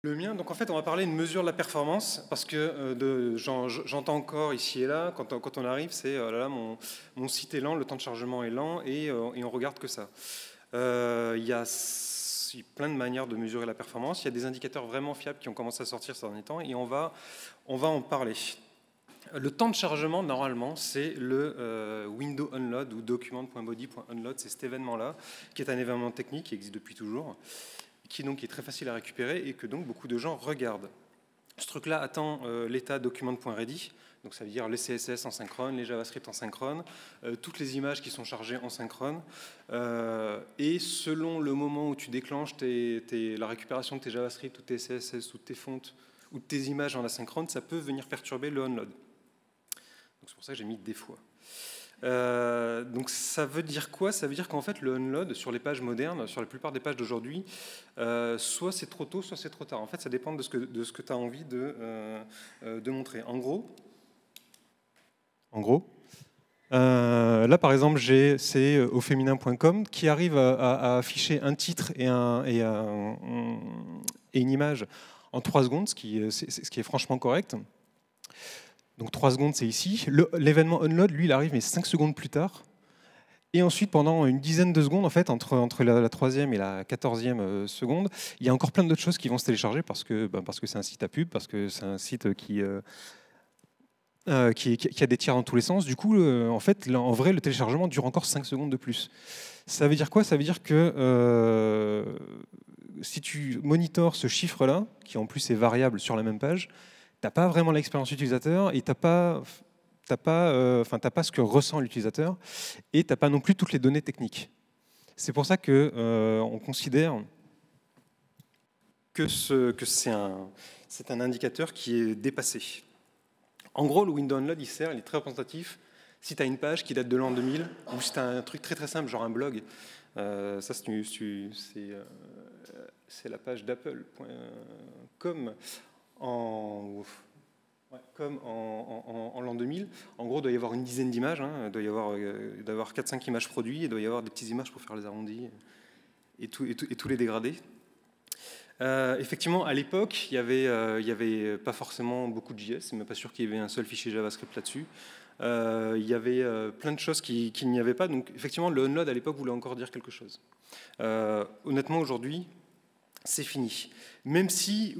Le mien, donc en fait, on va parler de mesure de la performance parce que j'entends encore ici et là, quand on arrive, c'est oh là là, mon site est lent, le temps de chargement est lent et on regarde que ça. Il y a plein de manières de mesurer la performance. Il y a des indicateurs vraiment fiables qui ont commencé à sortir ces derniers temps et on va en parler. Le temps de chargement, normalement, c'est le window unload ou document.body.unload, c'est cet événement-là, qui est un événement technique qui existe depuis toujours, qui donc est très facile à récupérer et que donc beaucoup de gens regardent. Ce truc-là attend l'état document.ready, donc ça veut dire les CSS en synchrone, les JavaScript en synchrone, toutes les images qui sont chargées en synchrone, et selon le moment où tu déclenches la récupération de tes JavaScript ou tes CSS ou tes fontes ou de tes images en asynchrone, ça peut venir perturber le unload. Donc c'est pour ça que j'ai mis des fois. Donc ça veut dire quoi? Ça veut dire qu'en fait le unload sur les pages modernes, sur la plupart des pages d'aujourd'hui, soit c'est trop tôt, soit c'est trop tard. En fait, ça dépend de ce que tu as envie de montrer. En gros, là par exemple, c'est auféminin.com qui arrive à afficher un titre et une image en 3 secondes, ce qui est franchement correct. Donc 3 secondes, c'est ici. L'événement unload, lui, il arrive mais 5 secondes plus tard. Et ensuite, pendant une dizaine de secondes, en fait, entre la 3e et la 14e seconde, il y a encore plein d'autres choses qui vont se télécharger parce que c'est un site à pub, parce que c'est un site qui a des tiers dans tous les sens. Du coup, en fait, là, en vrai, le téléchargement dure encore 5 secondes de plus. Ça veut dire quoi? Ça veut dire que si tu monitores ce chiffre-là, qui en plus est variable sur la même page, tu n'as pas vraiment l'expérience utilisateur et tu n'as pas ce que ressent l'utilisateur et tu n'as pas non plus toutes les données techniques. C'est pour ça qu'on considère que c'est un indicateur qui est dépassé. En gros, le window unload, il est très représentatif. Si tu as une page qui date de l'an 2000 ou si tu as un truc très très simple, genre un blog, ça c'est la page d'apple.com en l'an 2000. En gros, il doit y avoir une dizaine d'images, hein. Il doit y avoir 4-5 images produites, il doit y avoir des petites images pour faire les arrondis et tous les dégradés. Effectivement, à l'époque, il y avait pas forcément beaucoup de JS, c'est même pas sûr qu'il y avait un seul fichier JavaScript là-dessus. Il y avait plein de choses qu'il n'y avait pas, donc effectivement, le unload à l'époque voulait encore dire quelque chose. Honnêtement, aujourd'hui, c'est fini. Même si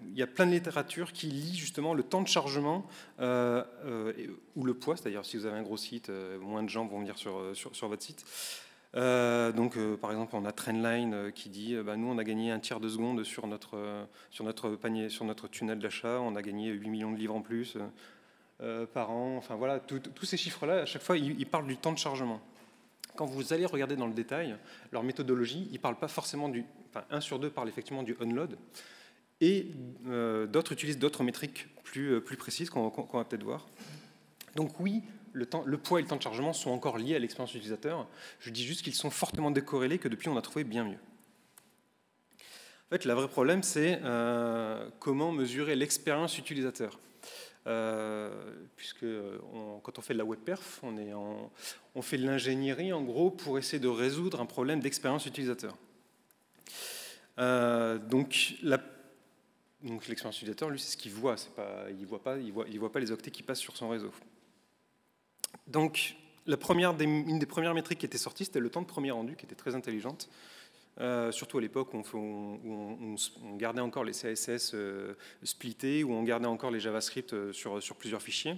il y a plein de littérature qui lie justement le temps de chargement ou le poids, c'est-à-dire si vous avez un gros site, moins de gens vont venir sur votre site. Par exemple, on a Trendline qui dit nous, on a gagné un tiers de seconde sur notre panier, sur notre tunnel d'achat, on a gagné 8 millions de livres en plus par an. Enfin voilà, tous ces chiffres-là, à chaque fois, ils parlent du temps de chargement. Quand vous allez regarder dans le détail, leur méthodologie, ils ne parlent pas forcément un sur deux parle effectivement du unload, et d'autres utilisent d'autres métriques plus précises qu'on va peut-être voir. Donc oui, le poids et le temps de chargement sont encore liés à l'expérience utilisateur. Je dis juste qu'ils sont fortement décorrélés, que depuis on a trouvé bien mieux. En fait, le vrai problème, c'est comment mesurer l'expérience utilisateur. Puisque quand on fait de la web perf, on fait de l'ingénierie en gros pour essayer de résoudre un problème d'expérience utilisateur. Donc l'expérience utilisateur, lui, c'est ce qu'il voit. Il voit pas les octets qui passent sur son réseau. Donc une des premières métriques qui était sortie, c'était le temps de premier rendu, qui était très intelligente. Surtout à l'époque où on gardait encore les CSS splittés, où on gardait encore les JavaScript sur plusieurs fichiers.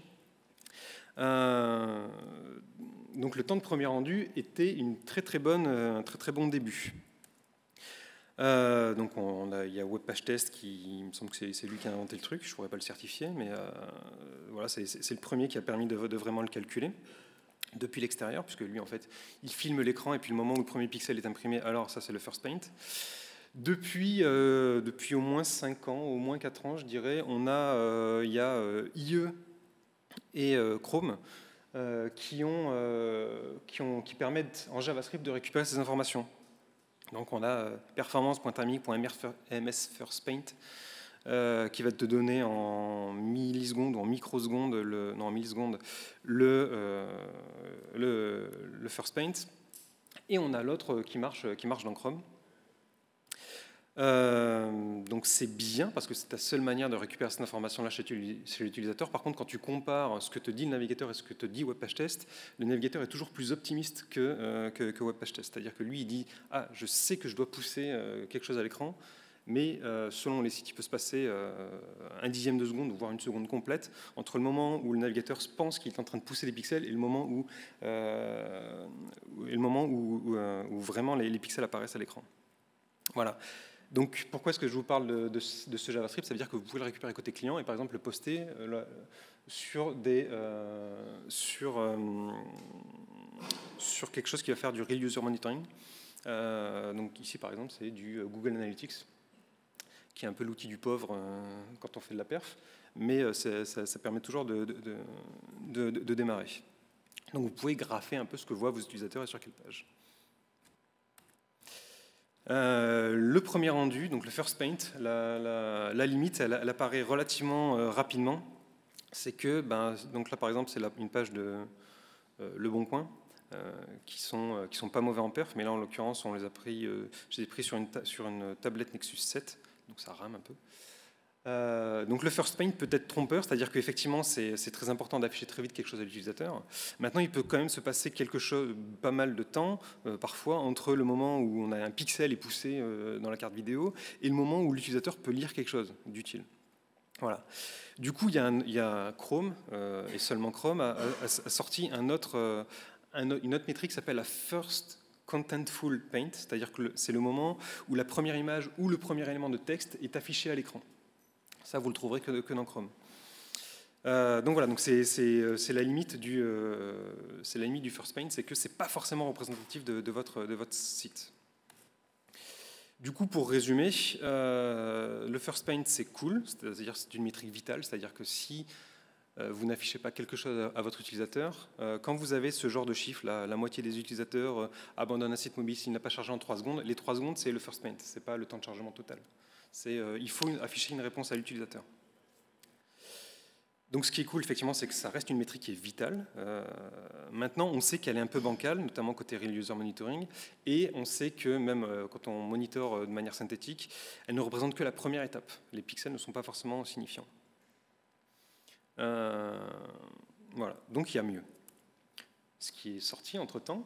Donc le temps de premier rendu était un très très bon début. Donc il y a WebPageTest qui, il me semble que c'est lui qui a inventé le truc, je ne pourrais pas le certifier, mais voilà, c'est le premier qui a permis de vraiment le calculer depuis l'extérieur, puisque lui, en fait, il filme l'écran, et puis le moment où le premier pixel est imprimé, alors ça, c'est le first paint. Depuis au moins 5 ans, au moins 4 ans, je dirais, il y a IE et Chrome qui permettent en JavaScript de récupérer ces informations. Donc on a performance.amic.ms-first-paint qui va te donner en millisecondes ou en microsecondes, le first paint. Et on a l'autre qui marche dans Chrome. Donc c'est bien parce que c'est ta seule manière de récupérer cette information-là chez l'utilisateur. Par contre, quand tu compares ce que te dit le navigateur et ce que te dit WebPageTest, le navigateur est toujours plus optimiste que WebPageTest. C'est-à-dire que lui, il dit « Ah, je sais que je dois pousser quelque chose à l'écran », mais selon les sites, il peut se passer un dixième de seconde, voire une seconde complète, entre le moment où le navigateur pense qu'il est en train de pousser les pixels et le moment où vraiment les pixels apparaissent à l'écran. Voilà. Donc, pourquoi est-ce que je vous parle de ce JavaScript? Ça veut dire que vous pouvez le récupérer côté client et par exemple le poster sur quelque chose qui va faire du Real User Monitoring. Donc ici, par exemple, c'est du Google Analytics, qui est un peu l'outil du pauvre quand on fait de la perf, mais ça permet toujours de démarrer. Donc vous pouvez grapher un peu ce que voient vos utilisateurs et sur quelle page. Le premier rendu, donc le first paint, la limite, elle apparaît relativement rapidement. C'est que, donc là par exemple, c'est une page de Le Bon Coin, qui sont pas mauvais en perf, mais là en l'occurrence, je les ai pris sur une tablette Nexus 7, donc ça rame un peu. Donc le first paint peut être trompeur, c'est-à-dire qu'effectivement c'est très important d'afficher très vite quelque chose à l'utilisateur. Maintenant il peut quand même se passer pas mal de temps, parfois, entre le moment où on a un pixel est poussé dans la carte vidéo et le moment où l'utilisateur peut lire quelque chose d'utile. Voilà. Du coup il y a Chrome, et seulement Chrome, a sorti une autre métrique qui s'appelle la First Contentful Paint, c'est-à-dire que c'est le moment où la première image ou le premier élément de texte est affiché à l'écran. Ça, vous le trouverez que dans Chrome. Donc voilà, c'est la limite du first paint, c'est que c'est pas forcément représentatif de votre site. Du coup, pour résumer, le first paint c'est cool, c'est-à-dire c'est une métrique vitale, c'est-à-dire que si vous n'affichez pas quelque chose à votre utilisateur, quand vous avez ce genre de chiffre, la moitié des utilisateurs abandonnent un site mobile s'il n'a pas chargé en 3 secondes, les 3 secondes c'est le first paint, c'est pas le temps de chargement total. Il faut afficher une réponse à l'utilisateur. Donc ce qui est cool, effectivement, c'est que ça reste une métrique qui est vitale. Maintenant, on sait qu'elle est un peu bancale, notamment côté Real User Monitoring, et on sait que même quand on monitore de manière synthétique, elle ne représente que la première étape. Les pixels ne sont pas forcément signifiants. Voilà, donc il y a mieux. Ce qui est sorti entre-temps,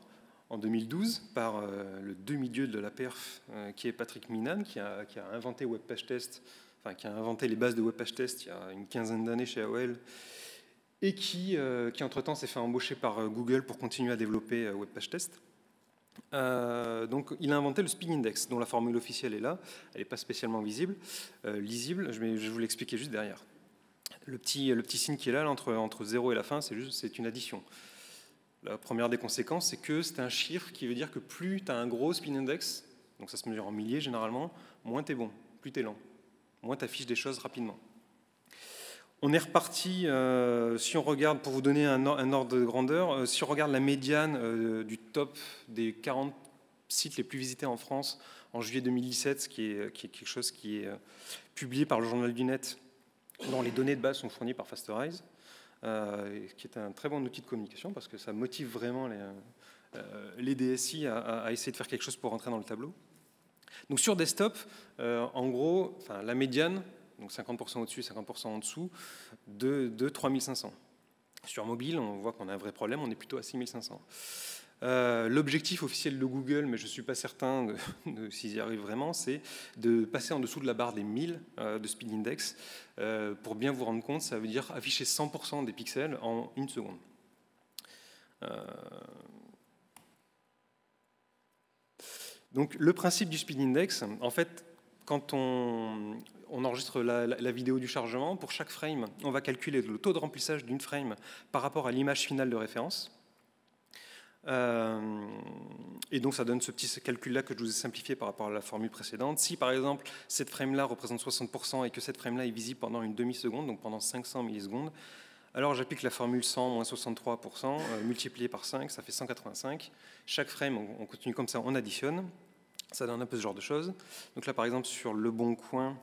en 2012, par le demi-dieu de la perf, qui est Patrick Minan, qui a inventé WebPageTest, enfin qui a inventé les bases de WebPageTest il y a une quinzaine d'années chez AOL, et qui entre-temps s'est fait embaucher par Google pour continuer à développer WebPageTest. Donc il a inventé le Speed Index, dont la formule officielle est là, elle n'est pas spécialement lisible, je vais vous l'expliquer juste derrière. Le petit signe qui est là, entre 0 et la fin, c'est une addition. La première des conséquences, c'est que c'est un chiffre qui veut dire que plus tu as un gros speed index, donc ça se mesure en milliers généralement, moins tu es bon, plus tu es lent, moins tu affiches des choses rapidement. On est reparti, si on regarde, pour vous donner un ordre de grandeur, si on regarde la médiane du top des 40 sites les plus visités en France en juillet 2017, qui est quelque chose qui est publié par le Journal du Net, dont les données de base sont fournies par Fasterize, qui est un très bon outil de communication parce que ça motive vraiment les DSI à essayer de faire quelque chose pour rentrer dans le tableau. Donc sur desktop, en gros, la médiane, donc 50% au-dessus, 50% en dessous, de 3500. Sur mobile, on voit qu'on a un vrai problème, on est plutôt à 6500. L'objectif officiel de Google, mais je ne suis pas certain s'ils y arrivent vraiment, c'est de passer en dessous de la barre des 1000 de Speed Index. Pour bien vous rendre compte, ça veut dire afficher 100% des pixels en 1 seconde. Donc le principe du Speed Index, en fait, quand on enregistre la vidéo du chargement, pour chaque frame, on va calculer le taux de remplissage d'une frame par rapport à l'image finale de référence. Et donc ça donne ce petit calcul-là que je vous ai simplifié par rapport à la formule précédente. Si par exemple cette frame-là représente 60% et que cette frame-là est visible pendant une demi-seconde, donc pendant 500 millisecondes, alors j'applique la formule 100 moins 63%, multiplié par 5, ça fait 185. Chaque frame, on continue comme ça, on additionne. Ça donne un peu ce genre de choses. Donc là par exemple sur Le Bon Coin,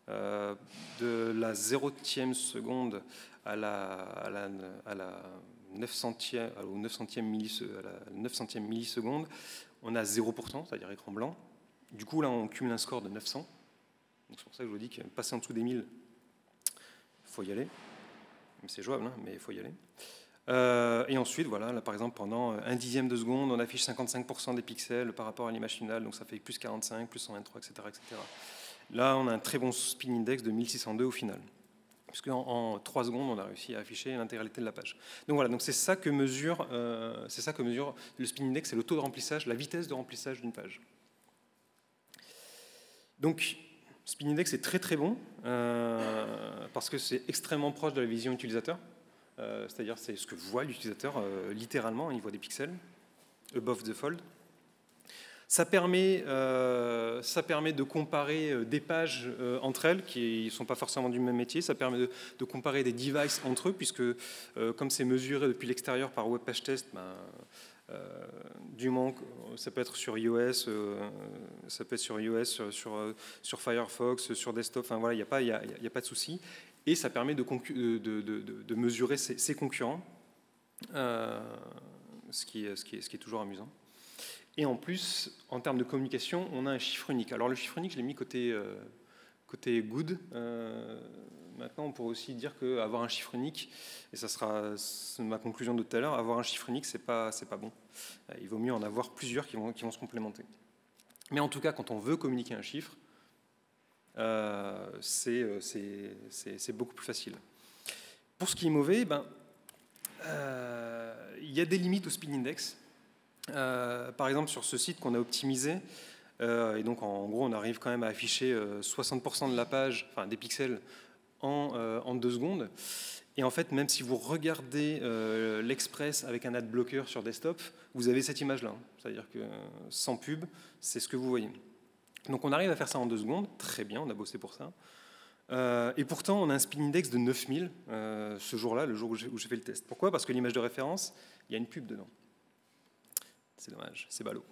de la 0e seconde à la 900e milliseconde, on a 0%, c'est-à-dire écran blanc. Du coup, là, on cumule un score de 900. C'est pour ça que je vous dis que passer en dessous des 1000, il faut y aller. C'est jouable, hein, mais il faut y aller. Et ensuite, voilà, là, par exemple, pendant 1/10 de seconde, on affiche 55% des pixels par rapport à l'image finale, donc ça fait plus 45, plus 123, etc., etc. Là, on a un très bon spin index de 1602 au final, puisque en 3 secondes, on a réussi à afficher l'intégralité de la page. Donc voilà, donc c'est ça que mesure le spin index, c'est le taux de remplissage, la vitesse de remplissage d'une page. Donc, spin index est très très bon, parce que c'est extrêmement proche de la vision utilisateur. C'est-à-dire c'est ce que voit l'utilisateur littéralement, il voit des pixels above the fold. Ça permet de comparer des pages entre elles qui ne sont pas forcément du même métier. Ça permet de comparer des devices entre eux, puisque comme c'est mesuré depuis l'extérieur par Web Page Test, du moment ça peut être sur iOS, ça peut être sur iOS, sur Firefox, sur desktop. Enfin voilà, il n'y a pas de souci. Et ça permet de mesurer ses concurrents, ce qui est toujours amusant. Et en plus, en termes de communication, on a un chiffre unique. Alors le chiffre unique, je l'ai mis côté good. Maintenant, on pourrait aussi dire qu'avoir un chiffre unique, et ça sera ma conclusion de tout à l'heure, avoir un chiffre unique, c'est pas bon. Il vaut mieux en avoir plusieurs qui vont se complémenter. Mais en tout cas, quand on veut communiquer un chiffre, c'est beaucoup plus facile. Pour ce qui est mauvais, il y a des limites au spin index. Par exemple, sur ce site qu'on a optimisé, et donc en gros, on arrive quand même à afficher 60% de la page, enfin des pixels, en 2 secondes. Et en fait, même si vous regardez l'Express avec un ad blocker sur desktop, vous avez cette image-là. C'est-à-dire que sans pub, c'est ce que vous voyez. Donc on arrive à faire ça en 2 secondes, très bien, on a bossé pour ça. Et pourtant, on a un spin index de 9000 ce jour-là, le jour où j'ai fait le test. Pourquoi? Parce que l'image de référence, il y a une pub dedans. C'est dommage, c'est ballot.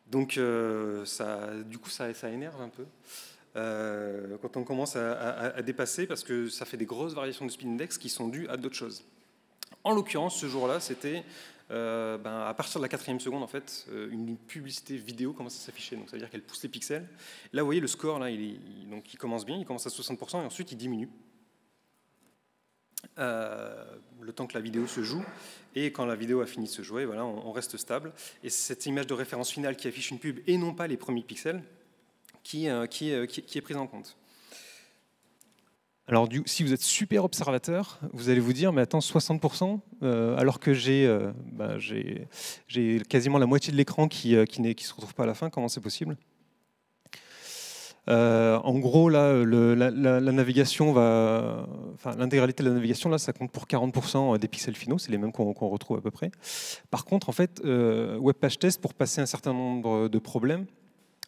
Donc du coup, ça énerve un peu quand on commence à dépasser, parce que ça fait des grosses variations de spin index qui sont dues à d'autres choses. En l'occurrence, ce jour-là, c'était à partir de la 4e seconde, en fait, une publicité vidéo commence à s'afficher. Donc, ça veut dire qu'elle pousse les pixels. Là, vous voyez, le score, là, il commence bien, il commence à 60%, et ensuite, il diminue. Le temps que la vidéo se joue. Et quand la vidéo a fini de se jouer, voilà, on reste stable. Et c'est cette image de référence finale qui affiche une pub, et non pas les premiers pixels, qui est prise en compte. Alors, si vous êtes super observateur, vous allez vous dire, mais attends, 60%, alors que j'ai quasiment la moitié de l'écran qui se retrouve pas à la fin, comment c'est possible? En gros, là, la navigation l'intégralité de la navigation, là, ça compte pour 40% des pixels finaux, c'est les mêmes qu'on retrouve à peu près. Par contre, en fait, Web Page Test, pour passer un certain nombre de problèmes,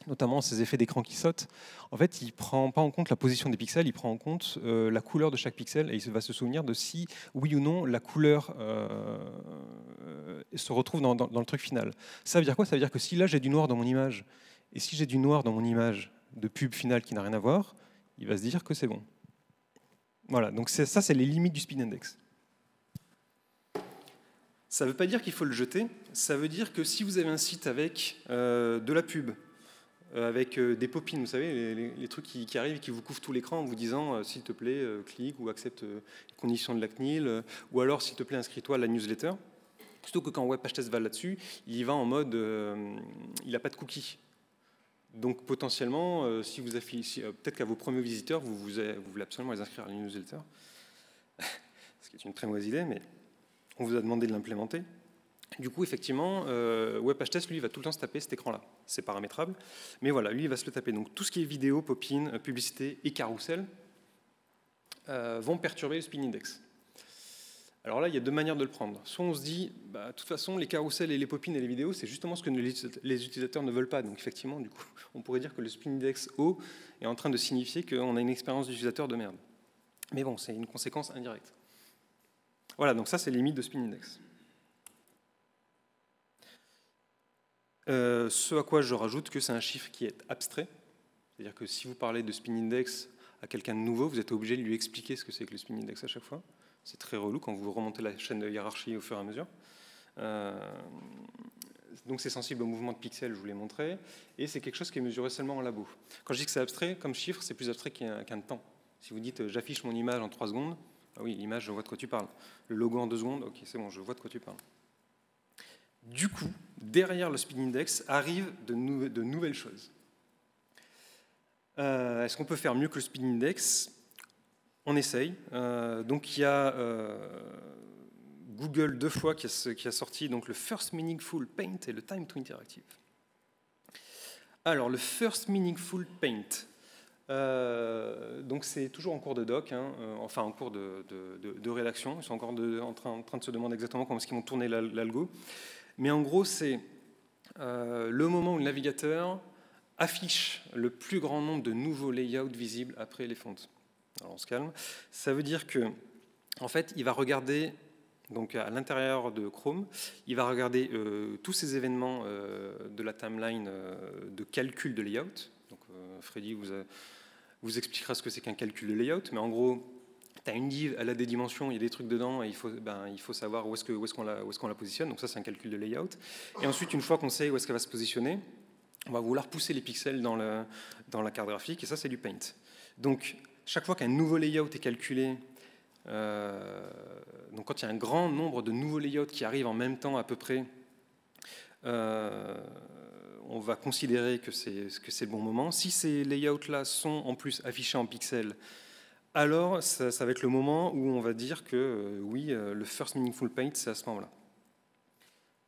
notamment ces effets d'écran qui sautent, en fait, il ne prend pas en compte la position des pixels, il prend en compte la couleur de chaque pixel, et il va se souvenir de si, oui ou non, la couleur se retrouve dans le truc final. Ça veut dire quoi? Ça veut dire que si là, j'ai du noir dans mon image, et si j'ai du noir dans mon image de pub finale qui n'a rien à voir, il va se dire que c'est bon. Voilà, donc ça, c'est les limites du spin index. Ça ne veut pas dire qu'il faut le jeter, ça veut dire que si vous avez un site avec de la pub, avec des pop-ins, vous savez, les trucs qui arrivent et qui vous couvrent tout l'écran en vous disant s'il te plaît, clique ou accepte les conditions de la CNIL, ou alors s'il te plaît, inscris-toi à la newsletter. Plutôt que quand Web Page Test va là-dessus, il y va en mode il n'a pas de cookies. Donc potentiellement, si vous affichez, peut-être qu'à vos premiers visiteurs, vous voulez absolument les inscrire à la newsletter, ce qui est une très mauvaise idée, mais on vous a demandé de l'implémenter. Du coup, effectivement, Web Page Test, lui, va tout le temps se taper cet écran-là. C'est paramétrable, mais voilà, lui, il va se le taper. Donc tout ce qui est vidéo, pop-in, publicité et carrousel vont perturber le spin index. Alors là, il y a 2 manières de le prendre. Soit on se dit, de toute façon, les carousels et les pop-ins et les vidéos, c'est justement ce que les utilisateurs ne veulent pas. Donc effectivement, du coup, on pourrait dire que le spin index haut est en train de signifier qu'on a une expérience d'utilisateur de merde. Mais bon, c'est une conséquence indirecte. Voilà, donc ça, c'est les limites de spin index. Ce à quoi je rajoute que c'est un chiffre qui est abstrait. C'est-à-dire que si vous parlez de spin index à quelqu'un de nouveau, vous êtes obligé de lui expliquer ce que c'est que le spin index à chaque fois. C'est très relou quand vous remontez la chaîne de hiérarchie au fur et à mesure. donc c'est sensible au mouvement de pixels, je vous l'ai montré, et c'est quelque chose qui est mesuré seulement en labo. Quand je dis que c'est abstrait, comme chiffre, c'est plus abstrait qu'un temps. Si vous dites j'affiche mon image en 3 secondes, ah oui, l'image, je vois de quoi tu parles. Le logo en 2 secondes, ok, c'est bon, je vois de quoi tu parles. Du coup, derrière le speed index arrivent de nouvelles choses. Est-ce qu'on peut faire mieux que le speed index? On essaye. Donc il y a Google 2 fois qui a sorti donc, le First Meaningful Paint et le Time to Interactive. Alors le First Meaningful Paint, donc c'est toujours en cours de doc, hein, enfin en cours de rédaction. Ils sont encore en train de se demander exactement comment est-ce qu'ils vont tourner l'algo. Mais en gros, c'est le moment où le navigateur affiche le plus grand nombre de nouveaux layouts visibles après les fontes. Alors on se calme. Ça veut dire que, en fait, il va regarder, donc à l'intérieur de Chrome, il va regarder tous ces événements de la timeline de calcul de layout. Donc Freddy vous expliquera ce que c'est qu'un calcul de layout, mais en gros, tu as une div, elle a des dimensions, il y a des trucs dedans, et il faut savoir où est-ce qu'on la positionne. Donc ça, c'est un calcul de layout. Et ensuite, une fois qu'on sait où est-ce qu'elle va se positionner, on va vouloir pousser les pixels dans la carte graphique, et ça, c'est du paint. Donc, chaque fois qu'un nouveau layout est calculé, donc quand il y a un grand nombre de nouveaux layouts qui arrivent en même temps à peu près, on va considérer que c'est le bon moment. Si ces layouts-là sont en plus affichés en pixels, alors ça va être le moment où on va dire que oui, le first meaningful paint, c'est à ce moment-là.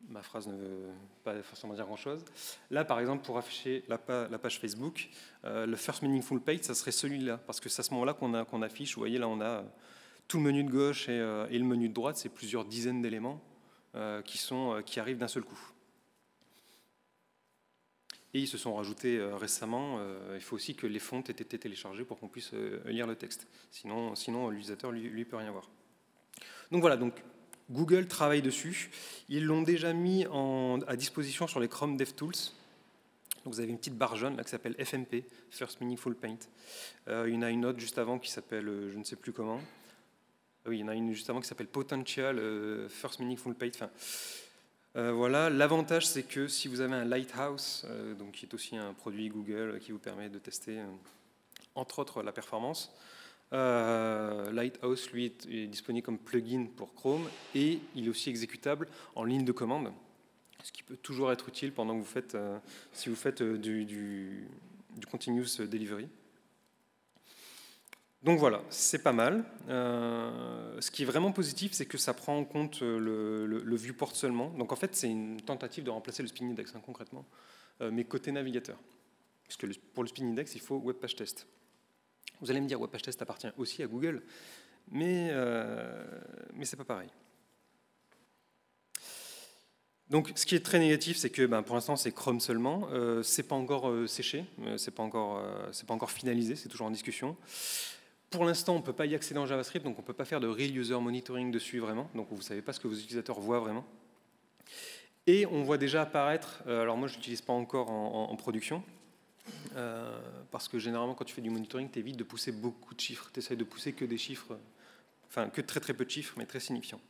Ma phrase ne veut pas forcément dire grand-chose. Là, par exemple, pour afficher la page Facebook, le first meaningful paint, ça serait celui-là, parce que c'est à ce moment-là qu'on affiche. Vous voyez, là, on a tout le menu de gauche et le menu de droite, c'est plusieurs dizaines d'éléments qui arrivent d'un seul coup. Et ils se sont rajoutés récemment. Il faut aussi que les fontes aient été téléchargées pour qu'on puisse lire le texte. Sinon l'utilisateur, lui, peut rien voir. Donc voilà, donc Google travaille dessus. Ils l'ont déjà mis à disposition sur les Chrome DevTools. Donc vous avez une petite barre jaune là, qui s'appelle FMP, First Meaningful Paint. Il y en a une autre juste avant qui s'appelle, je ne sais plus comment. Oui, il y en a une juste avant qui s'appelle Potential First Meaningful Paint. Enfin, voilà. L'avantage, c'est que si vous avez un Lighthouse, donc qui est aussi un produit Google qui vous permet de tester, entre autres, la performance, Lighthouse, lui, est disponible comme plugin pour Chrome et il est aussi exécutable en ligne de commande, ce qui peut toujours être utile pendant que vous faites, si vous faites du continuous delivery. Donc voilà, c'est pas mal. Ce qui est vraiment positif, c'est que ça prend en compte le viewport seulement. Donc en fait, c'est une tentative de remplacer le spin index, hein, concrètement, mais côté navigateur. Parce que pour le spin index, il faut web page test. Vous allez me dire, web page test appartient aussi à Google, mais c'est pas pareil. Donc, ce qui est très négatif, c'est que pour l'instant, c'est Chrome seulement. C'est pas encore séché, c'est pas encore finalisé, c'est toujours en discussion. Pour l'instant, on ne peut pas y accéder en JavaScript, donc on ne peut pas faire de real user monitoring dessus vraiment. Donc vous ne savez pas ce que vos utilisateurs voient vraiment. Et on voit déjà apparaître, alors moi je ne l'utilise pas encore en production, parce que généralement quand tu fais du monitoring, tu évites de pousser beaucoup de chiffres. Tu essaies de pousser que des chiffres, enfin que très très peu de chiffres, mais très signifiants.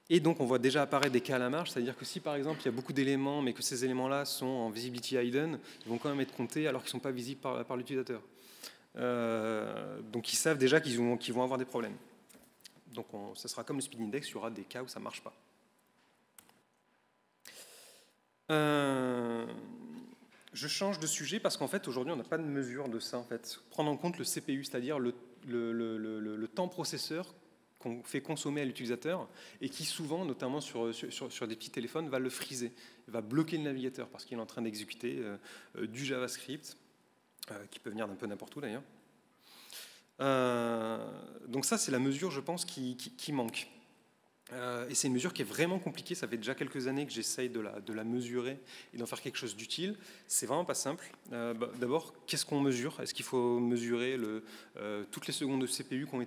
Et donc on voit déjà apparaître des cas à la marge, c'est-à-dire que si par exemple il y a beaucoup d'éléments, mais que ces éléments-là sont en visibility hidden, ils vont quand même être comptés alors qu'ils ne sont pas visibles par l'utilisateur. Donc ils savent déjà qu'ils vont avoir des problèmes. Donc ça sera comme le speed index, il y aura des cas où ça ne marche pas. Je change de sujet parce qu'en fait aujourd'hui on n'a pas de mesure de ça. En fait. Prendre en compte le CPU, c'est-à-dire le temps processeur qu'on fait consommer à l'utilisateur et qui souvent, notamment sur des petits téléphones, va le friser, va bloquer le navigateur parce qu'il est en train d'exécuter du JavaScript, qui peut venir d'un peu n'importe où d'ailleurs. Donc ça, c'est la mesure, je pense, qui manque. Et c'est une mesure qui est vraiment compliquée. Ça fait déjà quelques années que j'essaye de la mesurer et d'en faire quelque chose d'utile. C'est vraiment pas simple. D'abord, qu'est-ce qu'on mesure? Est-ce qu'il faut mesurer toutes les secondes de CPU qui ont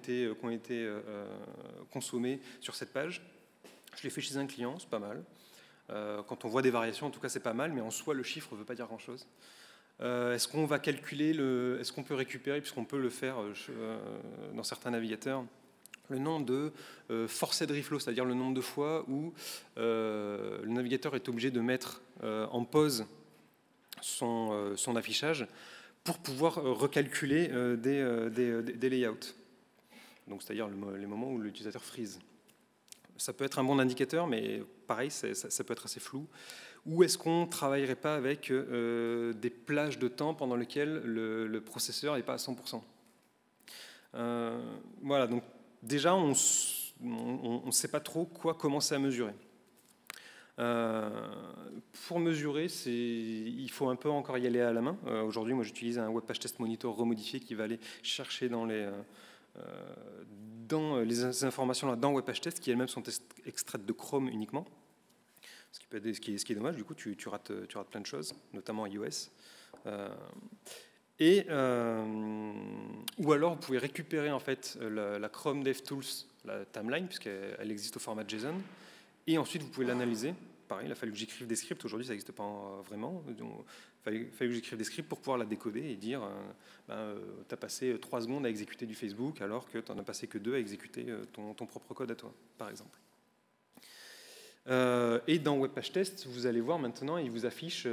été consommées sur cette page? Je l'ai fait chez un client, c'est pas mal. Quand on voit des variations, en tout cas, c'est pas mal, mais en soi, le chiffre ne veut pas dire grand-chose. Est-ce qu'on va calculer, est-ce qu'on peut récupérer, puisqu'on peut le faire dans certains navigateurs, le nombre de forced reflow, c'est-à-dire le nombre de fois où le navigateur est obligé de mettre en pause son affichage pour pouvoir recalculer des layouts. Donc, c'est-à-dire les moments où l'utilisateur freeze. Ça peut être un bon indicateur, mais pareil, ça peut être assez flou. Ou est-ce qu'on ne travaillerait pas avec des plages de temps pendant lesquelles le processeur n'est pas à 100%? Voilà, donc déjà, on ne sait pas trop quoi commencer à mesurer. Pour mesurer, il faut un peu encore y aller à la main. Aujourd'hui, moi, j'utilise un Webpagetest Test Monitor remodifié qui va aller chercher dans les informations là, dans Webpagetest, qui elles-mêmes sont extraites de Chrome uniquement. Ce qui est dommage, du coup, tu rates plein de choses, notamment iOS. Ou alors, vous pouvez récupérer en fait la Chrome DevTools, la timeline, puisqu'elle existe au format JSON, et ensuite vous pouvez l'analyser. Pareil, il a fallu que j'écrive des scripts. Aujourd'hui, ça n'existe pas vraiment. Il a fallu que j'écrive des scripts pour pouvoir la décoder et dire tu as passé 3 secondes à exécuter du Facebook alors que tu n'en as passé que 2 à exécuter ton propre code à toi, par exemple. Et dans Webpagetest, vous allez voir maintenant, il vous affiche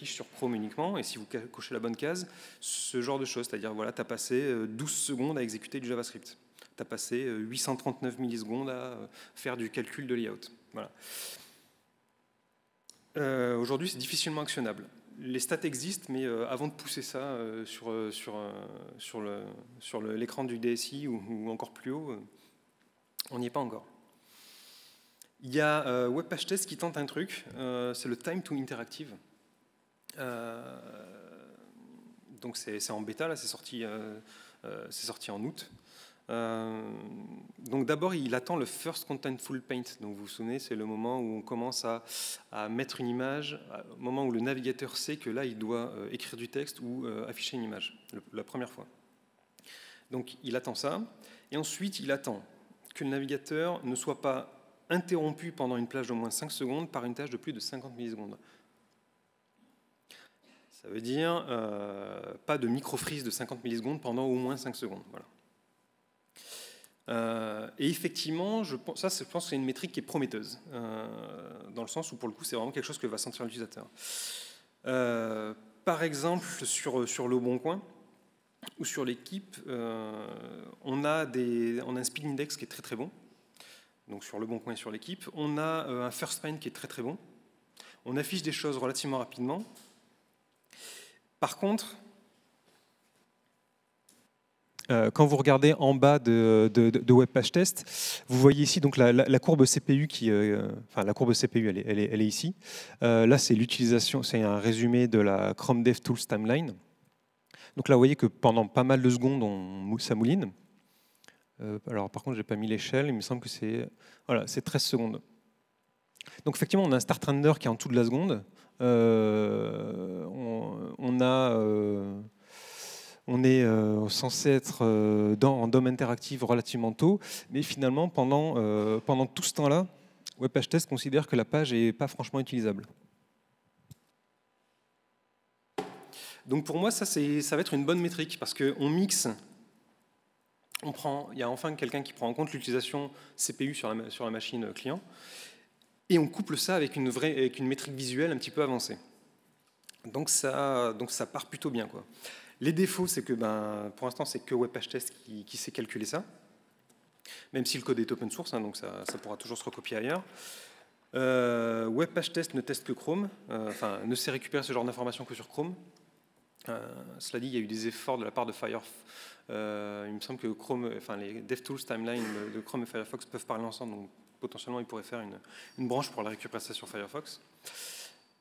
sur Chrome uniquement, et si vous cochez la bonne case, ce genre de choses, c'est-à-dire voilà, tu as passé 12 secondes à exécuter du JavaScript, tu as passé 839 millisecondes à faire du calcul de layout. Voilà. Aujourd'hui, c'est difficilement actionnable. Les stats existent, mais avant de pousser ça sur l'écran du DSI ou encore plus haut, on n'y est pas encore. Il y a Webpagetest qui tente un truc, c'est le Time to Interactive. Donc c'est en bêta, là, c'est sorti en août. Donc d'abord, il attend le First Contentful Paint. Donc vous vous souvenez, c'est le moment où on commence à mettre une image, au moment où le navigateur sait que là, il doit écrire du texte ou afficher une image, la première fois. Donc il attend ça, et ensuite il attend que le navigateur ne soit pas interrompu pendant une plage d'au moins 5 secondes par une tâche de plus de 50 millisecondes. Ça veut dire pas de micro-freeze de 50 millisecondes pendant au moins 5 secondes. Voilà. Et effectivement, je pense que c'est une métrique qui est prometteuse, dans le sens où, pour le coup, c'est vraiment quelque chose que va sentir l'utilisateur. Par exemple, sur Le Bon Coin ou sur l'équipe, on a un speed index qui est très très bon. Donc sur Le Bon Coin et sur l'équipe, on a un first find qui est très très bon. On affiche des choses relativement rapidement. Par contre, quand vous regardez en bas de Webpagetest, vous voyez ici donc la courbe CPU la courbe CPU, elle est ici. Là, c'est l'utilisation, c'est un résumé de la Chrome DevTools timeline. Donc là, vous voyez que pendant pas mal de secondes, ça mouline. Alors, par contre, je n'ai pas mis l'échelle. Il me semble que c'est 13 secondes. Donc, effectivement, on a un start render qui est en dessous de la seconde. On est censé être en DOM interactive relativement tôt, mais finalement, pendant tout ce temps-là, Webpagetest considère que la page n'est pas franchement utilisable. Donc pour moi, ça va être une bonne métrique, parce qu'on mixe, il y a enfin quelqu'un qui prend en compte l'utilisation CPU sur la machine client, et on couple ça avec une métrique visuelle un petit peu avancée. Donc ça part plutôt bien, quoi. Les défauts, c'est que pour l'instant, c'est que Webpagetest qui sait calculer ça, même si le code est open source, donc ça pourra toujours se recopier ailleurs. Webpagetest ne teste que Chrome, ne sait récupérer ce genre d'informations que sur Chrome. Cela dit, il y a eu des efforts de la part de Firefox. Il me semble que les DevTools timeline de Chrome et Firefox peuvent parler ensemble, donc potentiellement ils pourraient faire une branche pour la récupérer ça sur Firefox.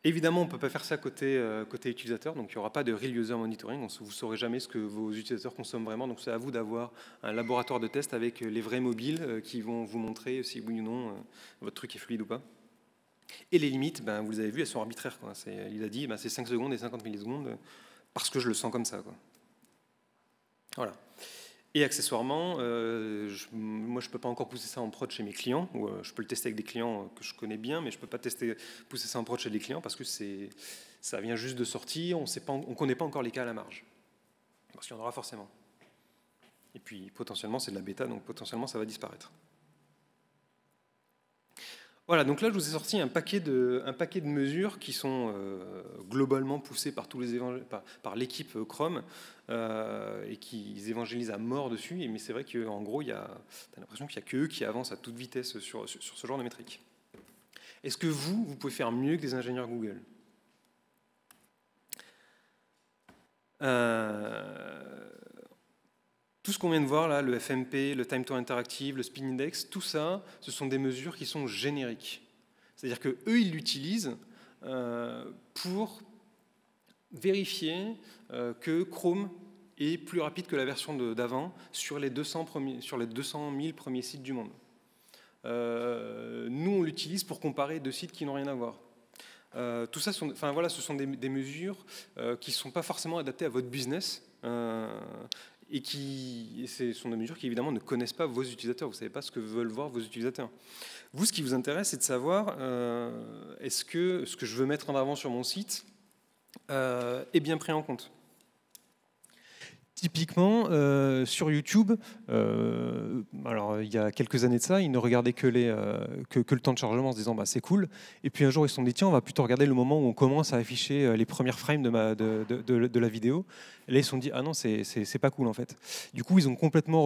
Évidemment, on ne peut pas faire ça côté utilisateur, donc il n'y aura pas de real user monitoring, vous ne saurez jamais ce que vos utilisateurs consomment vraiment, donc c'est à vous d'avoir un laboratoire de test avec les vrais mobiles qui vont vous montrer si oui ou non votre truc est fluide ou pas. Et les limites, vous les avez vues, elles sont arbitraires, quoi. Il a dit c'est 5 secondes et 50 millisecondes parce que je le sens comme ça, quoi. Voilà. Et accessoirement, moi je ne peux pas encore pousser ça en prod chez mes clients, ou je peux le tester avec des clients que je connais bien, mais je ne peux pas pousser ça en prod chez des clients parce que ça vient juste de sortir, on ne connaît pas encore les cas à la marge. Parce qu'il y en aura forcément. Et puis potentiellement c'est de la bêta, donc potentiellement ça va disparaître. Voilà, donc là je vous ai sorti un paquet de mesures qui sont globalement poussées par tous les par l'équipe Chrome et qui évangélisent à mort dessus. Mais c'est vrai qu'en gros, tu as l'impression qu'il n'y a que eux qui avancent à toute vitesse sur ce genre de métriques. Est-ce que vous pouvez faire mieux que des ingénieurs Google ? Tout ce qu'on vient de voir là, le FMP, le Time to Interactive, le Speed Index, tout ça, ce sont des mesures qui sont génériques. C'est-à-dire qu'eux, ils l'utilisent pour vérifier que Chrome est plus rapide que la version d'avant sur les 200 000 premiers sites du monde. Nous, on l'utilise pour comparer deux sites qui n'ont rien à voir. Tout ça, ce sont des mesures qui ne sont pas forcément adaptées à votre business et ce sont des mesures qui, évidemment, ne connaissent pas vos utilisateurs. Vous ne savez pas ce que veulent voir vos utilisateurs. Vous, ce qui vous intéresse, c'est de savoir est-ce que ce que je veux mettre en avant sur mon site est bien pris en compte. Typiquement, sur YouTube, alors il y a quelques années de ça, ils ne regardaient que le temps de chargement en se disant bah, c'est cool. Et puis un jour, ils se sont dit tiens, on va plutôt regarder le moment où on commence à afficher les premières frames de la vidéo. Et là, ils se sont dit ah non, c'est pas cool en fait. Du coup, ils ont complètement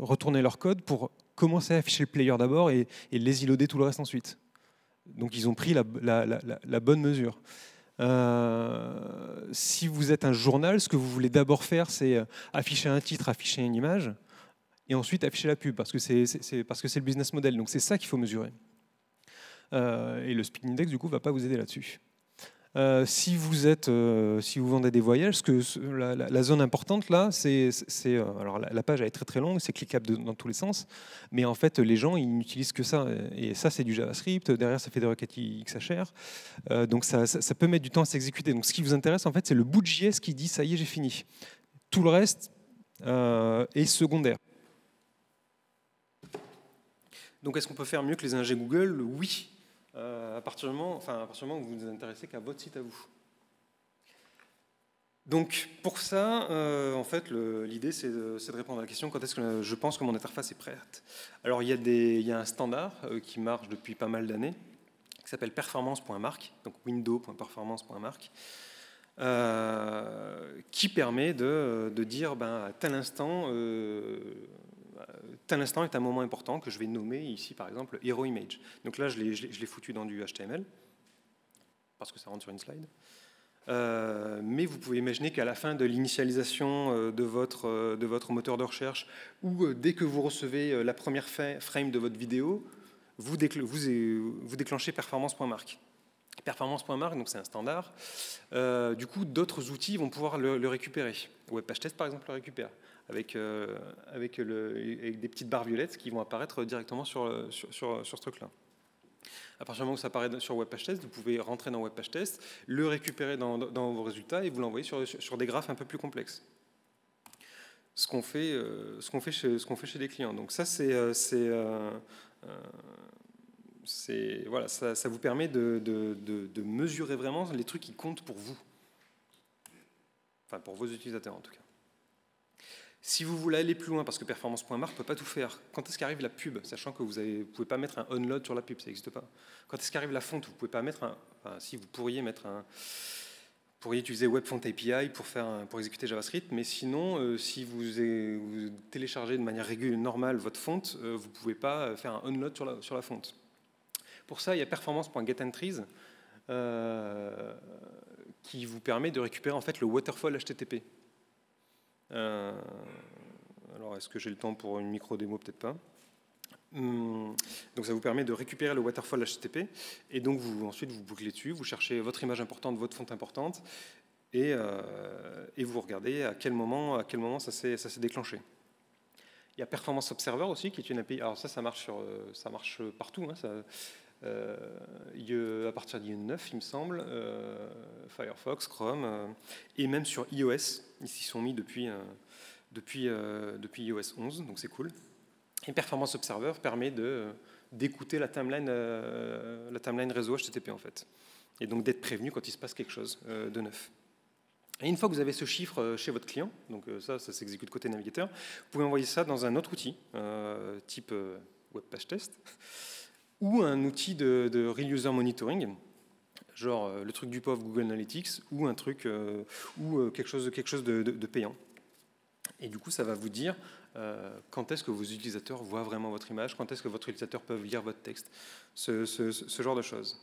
retourné leur code pour commencer à afficher le player d'abord et les loader tout le reste ensuite. Donc ils ont pris la bonne mesure. Si vous êtes un journal, ce que vous voulez d'abord faire, c'est afficher un titre, afficher une image, et ensuite afficher la pub, parce que c'est le business model. Donc c'est ça qu'il faut mesurer. Et le Speed Index, du coup, ne va pas vous aider là-dessus. Si vous vendez des voyages, la zone importante là, alors la page elle est très très longue, c'est cliquable dans tous les sens, mais en fait les gens ils n'utilisent que ça, et ça c'est du JavaScript, derrière ça fait des requêtes XHR, donc ça peut mettre du temps à s'exécuter. Donc ce qui vous intéresse en fait c'est le bout de JS qui dit ça y est j'ai fini. Tout le reste est secondaire. Donc est-ce qu'on peut faire mieux que les ingés Google ? Oui. À partir du moment où vous ne vous intéressez qu'à votre site à vous. Donc pour ça, en fait, l'idée c'est de répondre à la question quand est-ce que je pense que mon interface est prête. Alors il y a un standard qui marche depuis pas mal d'années, qui s'appelle performance.mark, donc window.performance.mark, qui permet de dire à tel instant est un moment important que je vais nommer ici par exemple Hero Image. Donc là je l'ai foutu dans du HTML parce que ça rentre sur une slide. Mais vous pouvez imaginer qu'à la fin de l'initialisation de votre moteur de recherche ou dès que vous recevez la première frame de votre vidéo, vous déclenchez performance.mark. Performance.mark, donc c'est un standard. Du coup, d'autres outils vont pouvoir le récupérer. WebPageTest, par exemple, le récupère avec des petites barres violettes qui vont apparaître directement sur ce truc-là. À partir du moment où ça apparaît sur WebPageTest, vous pouvez rentrer dans WebPageTest, le récupérer dans vos résultats et vous l'envoyer sur des graphes un peu plus complexes. Ce qu'on fait chez des clients. Donc ça, voilà, ça vous permet de mesurer vraiment les trucs qui comptent pour vous. Enfin, pour vos utilisateurs en tout cas. Si vous voulez aller plus loin, parce que performance.mark ne peut pas tout faire, quand est-ce qu'arrive la pub, sachant que vous ne pouvez pas mettre un onload sur la pub, ça n'existe pas. Quand est-ce qu'arrive la fonte, vous ne pouvez pas mettre si vous pourriez utiliser WebFont API pour exécuter JavaScript, mais sinon, si vous téléchargez de manière normale votre fonte, vous ne pouvez pas faire un onload sur la fonte. Pour ça, il y a performance.getEntries qui vous permet de récupérer en fait le waterfall HTTP. Alors, est-ce que j'ai le temps pour une micro-démo? Peut-être pas. Donc, ça vous permet de récupérer le waterfall HTTP et donc ensuite vous bouclez dessus, vous cherchez votre image importante, votre fonte importante et vous regardez à quel moment ça s'est déclenché. Il y a Performance Observer aussi qui est une API. Alors ça marche partout. Hein, à partir d'IE 9, il me semble, Firefox, Chrome, et même sur iOS, ils s'y sont mis depuis iOS 11, donc c'est cool. Et Performance Observer permet d'écouter la timeline réseau HTTP en fait, et donc d'être prévenu quand il se passe quelque chose de neuf. Et une fois que vous avez ce chiffre chez votre client, donc ça s'exécute côté navigateur, vous pouvez envoyer ça dans un autre outil, type web page test, ou un outil de real user monitoring, genre le truc du pauvre Google Analytics, ou un truc ou quelque chose de payant. Et du coup, ça va vous dire quand est-ce que vos utilisateurs voient vraiment votre image, quand est-ce que votre utilisateur peut lire votre texte, ce genre de choses.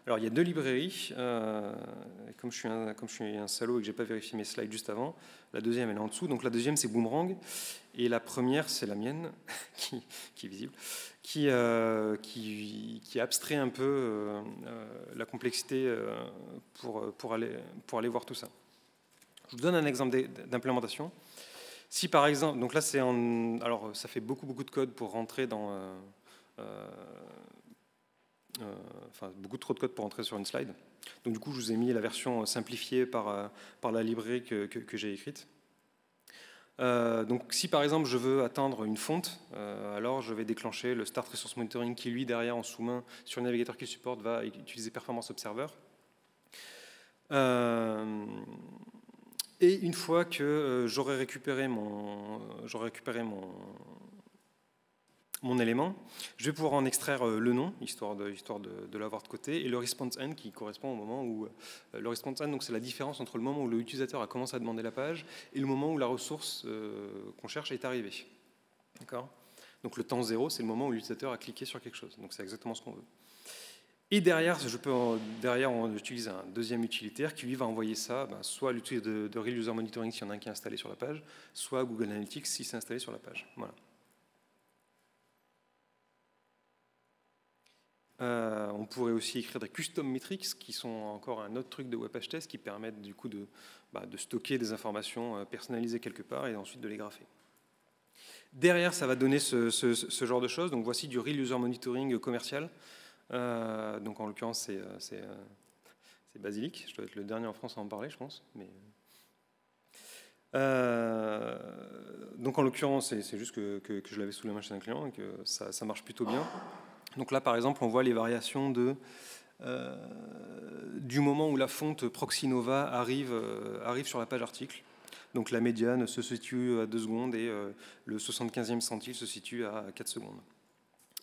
Alors, il y a deux librairies. Comme je suis un salaud et que je n'ai pas vérifié mes slides juste avant, la deuxième, elle est en dessous. Donc, la deuxième, c'est Boomerang. Et la première, c'est la mienne, qui est visible, qui abstrait un peu la complexité pour aller voir tout ça. Je vous donne un exemple d'implémentation. Si, par exemple, donc là, alors, ça fait beaucoup de code pour rentrer dans... enfin, beaucoup trop de code pour entrer sur une slide. Donc du coup, je vous ai mis la version simplifiée par la librairie que j'ai écrite. Donc si par exemple je veux atteindre une fonte, alors je vais déclencher le Start Resource Monitoring qui lui derrière en sous-main sur le navigateur qui supporte va utiliser Performance Observer. Et une fois que j'aurai récupéré mon élément, je vais pouvoir en extraire le nom, histoire de l'avoir de côté, et le response end qui correspond au moment où... le response end, donc c'est la différence entre le moment où l'utilisateur a commencé à demander la page et le moment où la ressource qu'on cherche est arrivée. D'accord ? Donc le temps 0, c'est le moment où l'utilisateur a cliqué sur quelque chose. Donc c'est exactement ce qu'on veut. Et derrière, on utilise un deuxième utilitaire qui lui va envoyer ça, soit à l'outil de Real User Monitoring s'il y en a un qui est installé sur la page, soit à Google Analytics si c'est installé sur la page. Voilà. On pourrait aussi écrire des custom metrics qui sont encore un autre truc de web page test qui permettent du coup de stocker des informations personnalisées quelque part et ensuite de les grapher. Derrière, ça va donner ce genre de choses. Donc voici du Real User Monitoring commercial. Donc en l'occurrence, c'est Basilic. Je dois être le dernier en France à en parler, je pense. Mais... donc en l'occurrence, c'est juste que je l'avais sous la main chez un client et que ça marche plutôt bien. Donc là, par exemple, on voit les variations du moment où la fonte Proxinova arrive sur la page article. Donc la médiane se situe à 2 secondes et le 75e centile se situe à 4 secondes.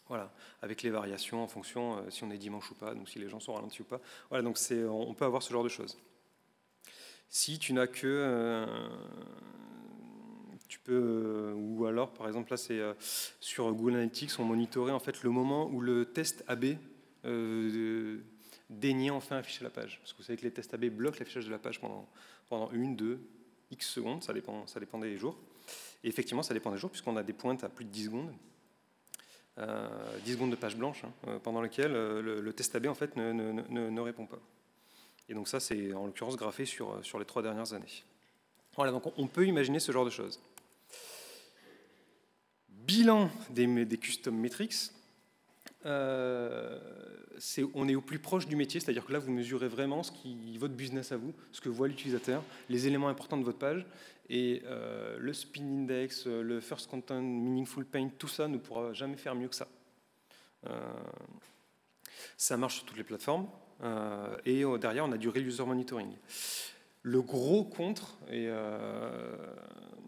Voilà, avec les variations en fonction si on est dimanche ou pas, donc si les gens sont ralentis ou pas. Voilà, donc on peut avoir ce genre de choses. Si tu n'as que... tu peux, ou alors, par exemple, là, c'est sur Google Analytics, on monitorait en fait le moment où le test AB daignait enfin afficher la page. Parce que vous savez que les tests AB bloquent l'affichage de la page pendant 1, 2, X secondes, ça dépend des jours. Et effectivement, ça dépend des jours, puisqu'on a des pointes à plus de 10 secondes. 10 secondes de page blanche, pendant lesquelles le test AB en fait, ne répond pas. Et donc ça, c'est en l'occurrence graphé sur les 3 dernières années. Voilà, donc on peut imaginer ce genre de choses. Bilan des custom metrics, on est au plus proche du métier, c'est-à-dire que là, vous mesurez vraiment votre business à vous, ce que voit l'utilisateur, les éléments importants de votre page, et le spin index, le first content, meaningful paint, tout ça ne pourra jamais faire mieux que ça. Ça marche sur toutes les plateformes, et derrière, on a du real user monitoring. Le gros contre,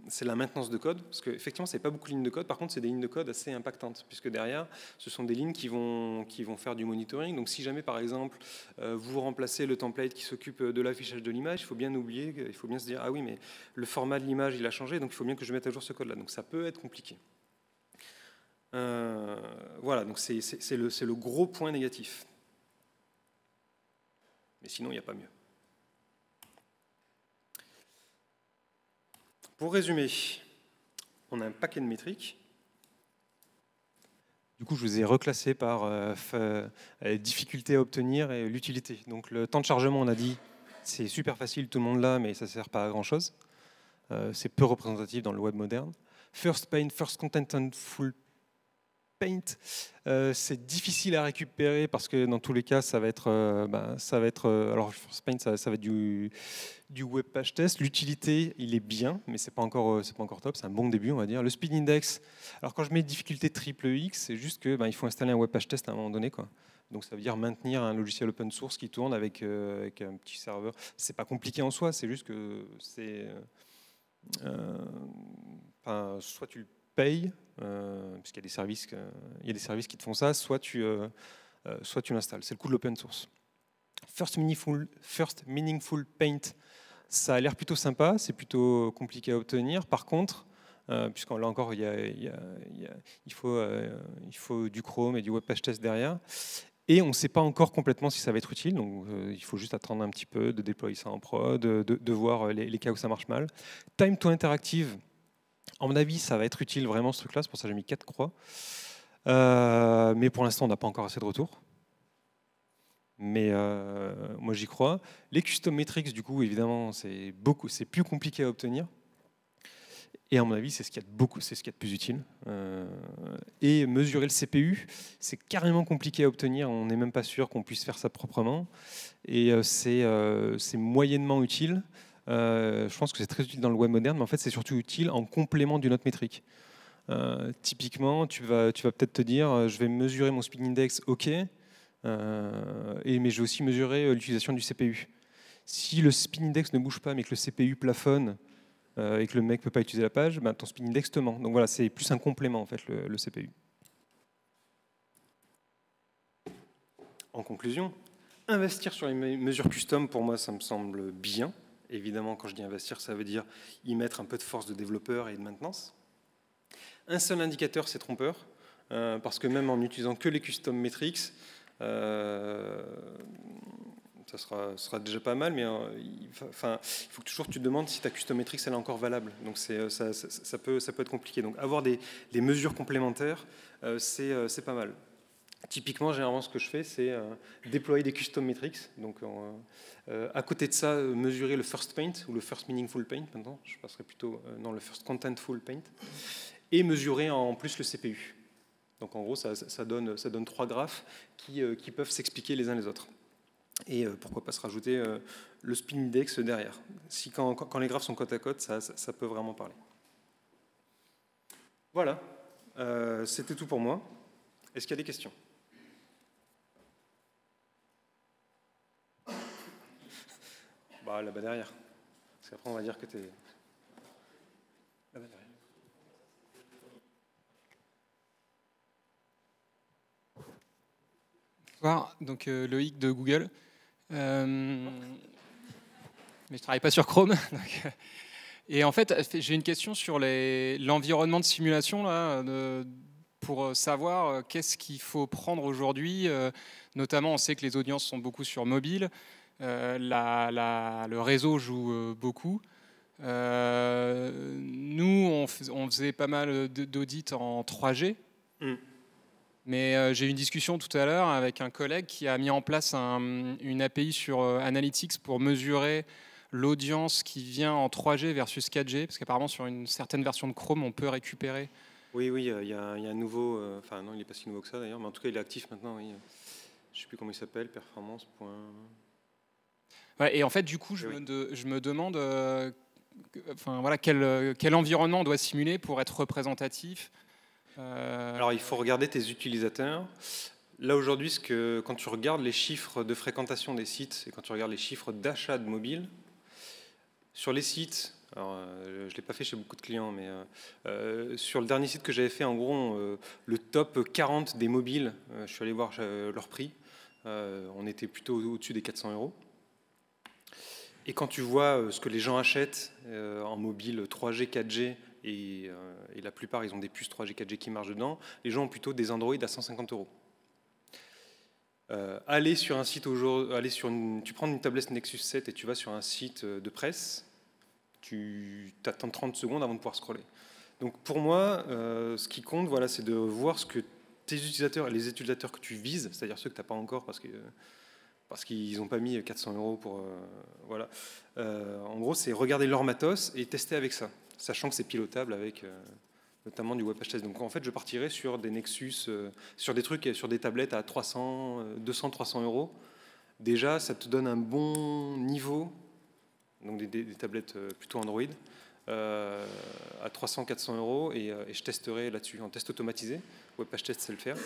c'est la maintenance de code, parce qu'effectivement, ce n'est pas beaucoup de lignes de code, par contre, c'est des lignes de code assez impactantes, puisque derrière, ce sont des lignes qui vont faire du monitoring. Donc si jamais, par exemple, vous remplacez le template qui s'occupe de l'affichage de l'image, il faut bien se dire, ah oui, mais le format de l'image, il a changé, donc il faut bien que je mette à jour ce code-là. Donc ça peut être compliqué. Voilà, donc c'est le gros point négatif. Mais sinon, il n'y a pas mieux. Pour résumer, on a un paquet de métriques. Du coup, je vous ai reclassé par difficulté à obtenir et l'utilité. Donc le temps de chargement, on a dit, c'est super facile, tout le monde l'a, mais ça ne sert pas à grand-chose. C'est peu représentatif dans le web moderne. First paint, first content and full paint, c'est difficile à récupérer parce que dans tous les cas, ça va être alors first paint, ça va être du web page test. L'utilité, il est bien, mais c'est pas encore top. C'est un bon début, on va dire. Le speed index. Alors quand je mets difficulté triple X, c'est juste que il faut installer un web page test à un moment donné, quoi. Donc ça veut dire maintenir un logiciel open source qui tourne avec un petit serveur. C'est pas compliqué en soi, c'est juste que c'est soit tu le payes, puisqu'il y a des services, qui te font ça, soit tu l'installes. C'est le coût de l'open source. First Meaningful Paint, ça a l'air plutôt sympa, c'est plutôt compliqué à obtenir. Par contre, puisqu'on là encore, il faut du Chrome et du Web Page Test derrière. Et on ne sait pas encore complètement si ça va être utile, donc il faut juste attendre un petit peu, de déployer ça en prod, de voir les cas où ça marche mal. Time to Interactive, à mon avis, ça va être utile vraiment ce truc-là, c'est pour ça que j'ai mis 4 croix. Mais pour l'instant, on n'a pas encore assez de retours. Mais moi, j'y crois. Les custom metrics, du coup, évidemment, c'est plus compliqué à obtenir. Et à mon avis, c'est ce qu'il y a de plus utile. Et mesurer le CPU, c'est carrément compliqué à obtenir. On n'est même pas sûr qu'on puisse faire ça proprement. Et c'est moyennement utile. Je pense que c'est très utile dans le web moderne, mais en fait, c'est surtout utile en complément d'une autre métrique. Typiquement, tu vas peut-être te dire, je vais mesurer mon speed index, ok, mais je vais aussi mesurer l'utilisation du CPU. Si le speed index ne bouge pas, mais que le CPU plafonne, et que le mec ne peut pas utiliser la page, ben, ton speed index te ment. Donc voilà, c'est plus un complément en fait, le CPU. En conclusion, investir sur les mesures custom, pour moi, ça me semble bien. Évidemment, quand je dis investir, ça veut dire y mettre un peu de force de développeur et de maintenance. Un seul indicateur, c'est trompeur, parce que même en utilisant que les custom metrics, ça sera déjà pas mal, mais il faut toujours que tu te demandes si ta custom metrics elle est encore valable. Donc ça peut être compliqué. Donc avoir des mesures complémentaires, c'est pas mal. Typiquement, généralement, ce que je fais, c'est déployer des custom metrics. Donc à côté de ça, mesurer le first paint ou le first meaningful paint. Maintenant, je passerai plutôt dans le first contentful paint, et mesurer en plus le CPU. Donc en gros, ça donne 3 graphes qui peuvent s'expliquer les uns les autres. Et pourquoi pas se rajouter le spin index derrière. Quand les graphes sont côte à côte, ça peut vraiment parler. Voilà, c'était tout pour moi. Est-ce qu'il y a des questions? Bah, là-bas derrière. Parce qu'après, on va dire que tu es... Là-bas derrière. Bonsoir, donc Loïc de Google. Mais je travaille pas sur Chrome. Et en fait, j'ai une question sur l'environnement de simulation là, pour savoir qu'est-ce qu'il faut prendre aujourd'hui. Notamment, on sait que les audiences sont beaucoup sur mobile. Le réseau joue beaucoup. Nous, on faisait pas mal d'audits en 3G. Mais j'ai eu une discussion tout à l'heure avec un collègue qui a mis en place une API sur Analytics pour mesurer l'audience qui vient en 3G versus 4G, parce qu'apparemment sur une certaine version de Chrome, on peut récupérer. Oui, il y a un nouveau, enfin non, il n'est pas si nouveau que ça d'ailleurs, mais en tout cas il est actif maintenant, oui. Je ne sais plus comment il s'appelle, performance. Ouais, et en fait, du coup, je me demande enfin, voilà, quel environnement on doit simuler pour être représentatif. Alors, il faut regarder tes utilisateurs. Là, aujourd'hui, quand tu regardes les chiffres de fréquentation des sites et quand tu regardes les chiffres d'achat de mobile, sur les sites, alors, je ne l'ai pas fait chez beaucoup de clients, mais sur le dernier site que j'avais fait, en gros, le top 40 des mobiles, je suis allé voir leur prix, on était plutôt au-dessus des 400 €. Et quand tu vois ce que les gens achètent en mobile 3G, 4G, et la plupart, ils ont des puces 3G, 4G qui marchent dedans, les gens ont plutôt des Android à 150 €. Aller sur un site tu prends une tablette Nexus 7 et tu vas sur un site de presse, tu attends 30 secondes avant de pouvoir scroller. Donc pour moi, ce qui compte, voilà, c'est de voir ce que tes utilisateurs et les utilisateurs que tu vises, c'est-à-dire ceux que tu n'as pas encore parce qu'ils n'ont pas mis 400 € pour... voilà. En gros, c'est regarder leur matos et tester avec ça, sachant que c'est pilotable avec notamment du Web Page Test. Donc en fait, je partirais sur des Nexus, sur des trucs, sur des tablettes à 200, 300 €. Déjà, ça te donne un bon niveau, donc des tablettes plutôt Android, à 300, 400 € et je testerai là-dessus en test automatisé. Web Page Test, c'est le faire.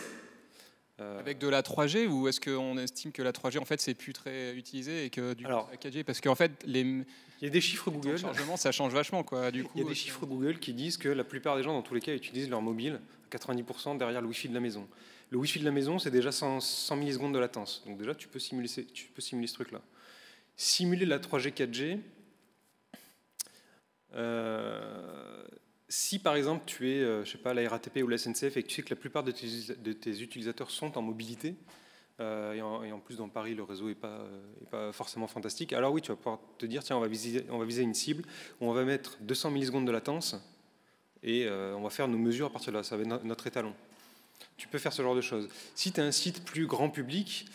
Avec de la 3G, ou est-ce qu'on estime que la 3G, en fait, c'est plus très utilisé et que du coup, c'est la 4G? Parce qu'en fait, il y a des chiffres Google. Le chargement, ça change vachement, quoi. Du coup, il y a des chiffres Google qui disent que la plupart des gens, dans tous les cas, utilisent leur mobile à 90% derrière le Wi-Fi de la maison. Le Wi-Fi de la maison, c'est déjà 100 millisecondes de latence. Donc déjà, tu peux simuler ce truc-là. Simuler la 3G, 4G, si par exemple tu es, je sais pas, la RATP ou la SNCF et que tu sais que la plupart de tes utilisateurs sont en mobilité, et en plus dans Paris le réseau n'est pas forcément fantastique, alors oui, tu vas pouvoir te dire, tiens, on va viser une cible où on va mettre 200 millisecondes de latence et on va faire nos mesures à partir de là, ça va être notre étalon. Tu peux faire ce genre de choses. Si tu as un site plus grand public,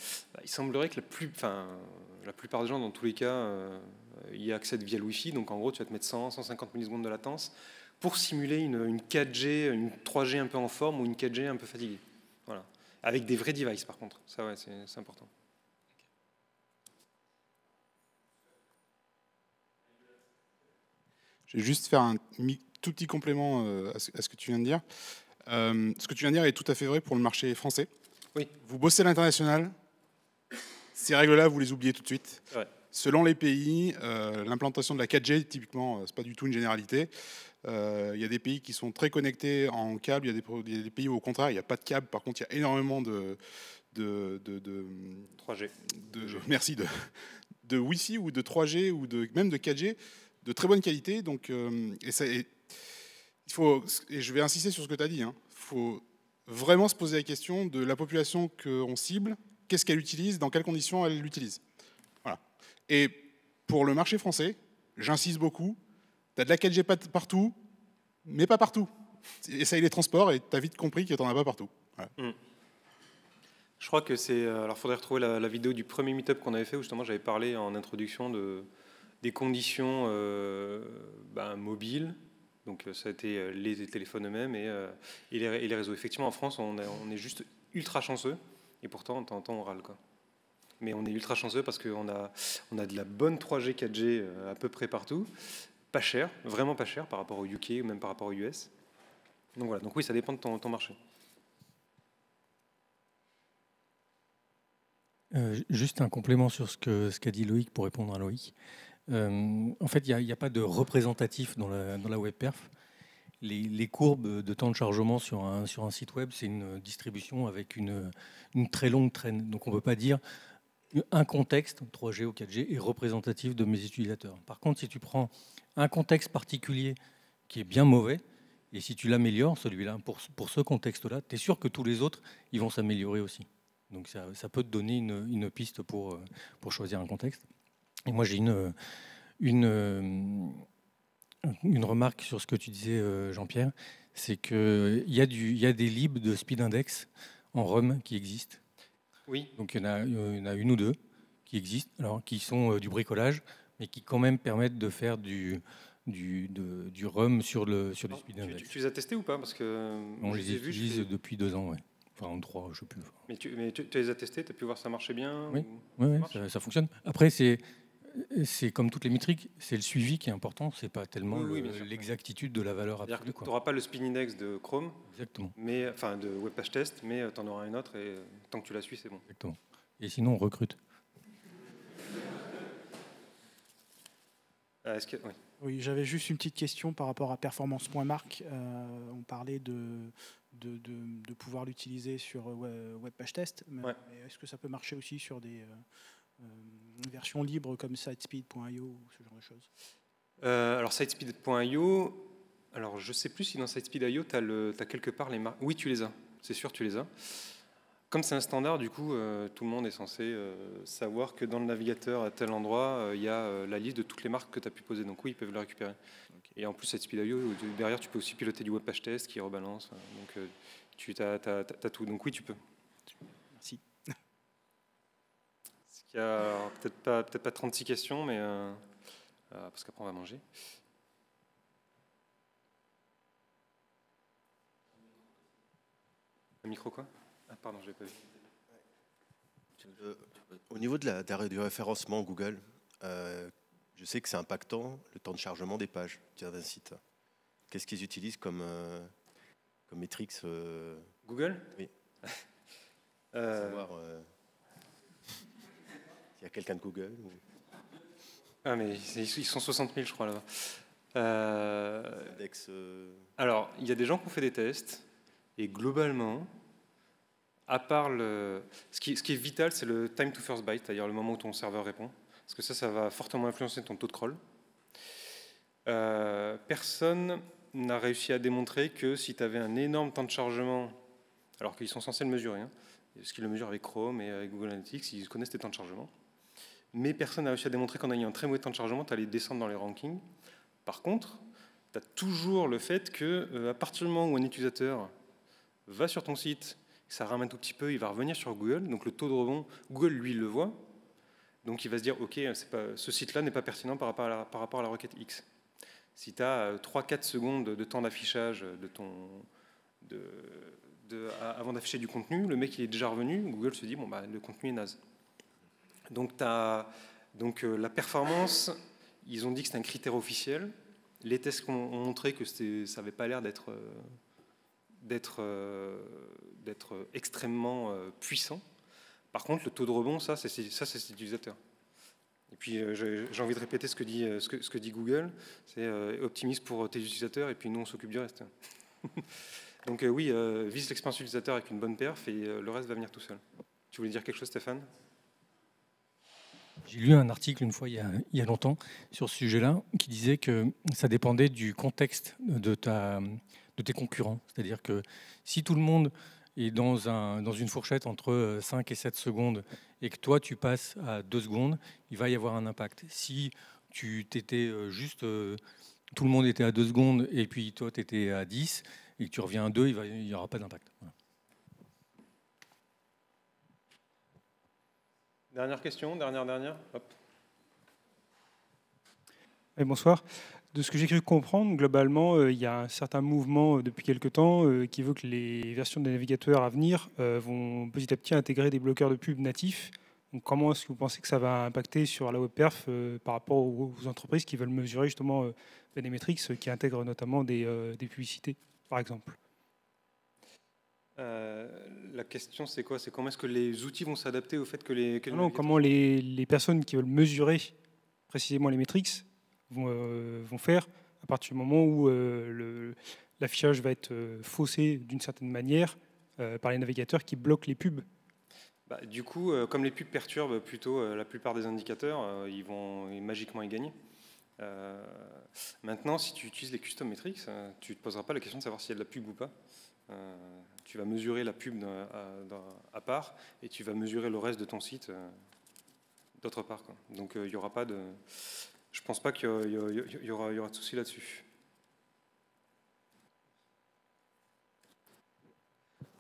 il semblerait que la plupart des gens, dans tous les cas, y accèdent via le Wi-Fi. Donc en gros, tu vas te mettre 100, 150 millisecondes de latence pour simuler une 4G, une 3G un peu en forme ou une 4G un peu fatiguée. Voilà. Avec des vrais devices, par contre. Ça, ouais, c'est important. Je vais juste faire un tout petit complément à ce que tu viens de dire. Ce que tu viens de dire est tout à fait vrai pour le marché français. Oui. Vous bossez à l'international, ces règles-là, vous les oubliez tout de suite. Ouais. Selon les pays, l'implantation de la 4G, typiquement, c'est pas du tout une généralité. Il y a des pays qui sont très connectés en câble, il y a des pays où au contraire, il n'y a pas de câble. Par contre, il y a énormément de 3G. Merci, de Wi-Fi ou de 3G ou même de 4G de très bonne qualité. Donc, et je vais insister sur ce que tu as dit, il faut vraiment se poser la question de la population qu'on cible, qu'est-ce qu'elle utilise, dans quelles conditions elle l'utilise. Voilà. Et pour le marché français, j'insiste beaucoup, tu as de la 4G partout, mais pas partout. Essaye les transports et tu as vite compris que tu n'en as pas partout. Voilà. Je crois que c'est... Alors, il faudrait retrouver la vidéo du premier meet-up qu'on avait fait, où justement j'avais parlé en introduction des conditions mobiles. Donc ça a été les téléphones eux-mêmes et les réseaux. Effectivement, en France, on est juste ultra chanceux. Et pourtant, de temps en temps, on râle, quoi. Mais on est ultra chanceux parce qu'on a de la bonne 3G, 4G à peu près partout. Pas cher, vraiment pas cher par rapport au UK ou même par rapport aux US. Donc voilà, donc oui, ça dépend de ton marché. Juste un complément sur ce qu'a dit Loïc pour répondre à Loïc. En fait, il n'y a pas de représentatif dans la WebPerf. Les courbes de temps de chargement sur un site web, c'est une distribution avec une très longue traîne. Donc on ne peut pas dire un contexte, 3G ou 4G, est représentatif de mes utilisateurs. Par contre, si tu prends un contexte particulier qui est bien mauvais, et si tu l'améliores, celui-là, pour ce contexte-là, tu es sûr que tous les autres, ils vont s'améliorer aussi. Donc ça peut te donner une piste pour choisir un contexte. Et moi, j'ai une remarque sur ce que tu disais, Jean-Pierre, c'est qu'il y a des libs de speed index en ROM qui existent. Oui. Donc il y en a une ou deux qui existent, alors qui sont du bricolage, mais qui quand même permettent de faire du ROM sur du speed index. Tu les as testés ou pas? Parce que on les utilise depuis 2 ans, ouais. Enfin, 3, je ne sais plus. Mais tu les as testés, tu as pu voir si ça marchait bien? Oui, ça fonctionne. Après, c'est comme toutes les métriques, c'est le suivi qui est important, c'est pas tellement l'exactitude de la valeur absolue. Tu n'auras pas le speed index de Chrome, exactement. Enfin de Webpage Test, mais tu en auras une autre et tant que tu la suis, c'est bon. Exactement. Et sinon, on recrute. Oui, j'avais juste une petite question par rapport à performance.mark. On parlait de pouvoir l'utiliser sur Webpage Test, mais est-ce que ça peut marcher aussi sur des versions libres comme Sitespeed.io ou ce genre de choses? Alors Sitespeed.io, alors je ne sais plus si dans Sitespeed.io tu as quelque part les marques. Oui, tu les as, c'est sûr, tu les as. Comme c'est un standard, du coup, tout le monde est censé savoir que dans le navigateur, à tel endroit, il y a la liste de toutes les marques que tu as pu poser. Donc oui, ils peuvent le récupérer. Okay. Et en plus, Sitespeed.io, derrière, tu peux aussi piloter du Webpage Test qui rebalance. Donc tu as tout. Donc oui, tu peux. Merci. Il y a peut-être pas 36 questions, mais parce qu'après, on va manger. Un micro quoi? Ah, pardon, je l'ai pas vu. Au niveau du référencement Google, je sais que c'est impactant le temps de chargement des pages d'un site. Qu'est-ce qu'ils utilisent comme métriques Google? Oui. Savoir, il y a quelqu'un de Google Ah, mais ils sont 60 000, je crois, là-bas. Alors, il y a des gens qui ont fait des tests, et globalement, à part ce qui est vital, c'est le time to first byte, c'est-à-dire le moment où ton serveur répond, parce que ça va fortement influencer ton taux de crawl. Personne n'a réussi à démontrer que si tu avais un énorme temps de chargement, alors qu'ils sont censés le mesurer, hein, parce qu'ils le mesurent avec Chrome et avec Google Analytics, ils connaissent tes temps de chargement, mais personne n'a réussi à démontrer qu'en ayant un très mauvais temps de chargement, tu allais descendre dans les rankings. Par contre, tu as toujours le fait que à partir du moment où un utilisateur va sur ton site, ça rame un tout petit peu, il va revenir sur Google, donc le taux de rebond, Google, lui, il le voit, donc il va se dire, OK, ce site-là n'est pas pertinent par rapport à la requête X. Si tu as 3-4 secondes de temps d'affichage avant d'afficher du contenu, le mec il est déjà revenu, Google se dit, bon, bah, le contenu est naze. Donc, la performance, ils ont dit que c'était un critère officiel. Les tests ont montré que ça n'avait pas l'air d'être extrêmement puissant. Par contre, le taux de rebond, ça c'est cet utilisateur. Et puis, j'ai envie de répéter ce que dit Google, c'est optimise pour tes utilisateurs et puis nous, on s'occupe du reste. Donc oui, vise l'expérience utilisateur avec une bonne perf et le reste va venir tout seul. Tu voulais dire quelque chose, Stéphane ? J'ai lu un article une fois il y a longtemps sur ce sujet-là qui disait que ça dépendait du contexte de tes concurrents. C'est-à-dire que si tout le monde est dans une fourchette entre 5 et 7 secondes et que toi tu passes à 2 secondes, il va y avoir un impact. Si tu t'étais juste, tout le monde était à 2 secondes et puis toi tu étais à 10 et que tu reviens à 2, il n'y aura pas d'impact. Voilà. Dernière question, dernière. Hop. Et bonsoir. De ce que j'ai cru comprendre, globalement, il y a un certain mouvement depuis quelque temps qui veut que les versions des navigateurs à venir vont petit à petit intégrer des bloqueurs de pub natifs. Donc, comment est-ce que vous pensez que ça va impacter sur la web perf par rapport aux entreprises qui veulent mesurer justement des métriques qui intègrent notamment des publicités, par exemple? La question, c'est quoi? C'est comment est-ce que les outils vont s'adapter au fait que les... comment les personnes qui veulent mesurer précisément les métriques vont faire à partir du moment où l'affichage va être faussé d'une certaine manière par les navigateurs qui bloquent les pubs. Du coup, comme les pubs perturbent plutôt la plupart des indicateurs, ils vont magiquement y gagner. Maintenant, si tu utilises les custom metrics, tu ne te poseras pas la question de savoir s'il y a de la pub ou pas. Tu vas mesurer la pub à part et tu vas mesurer le reste de ton site d'autre part, quoi. Donc il n'y aura pas de... Je ne pense pas qu'il y aura de souci là-dessus.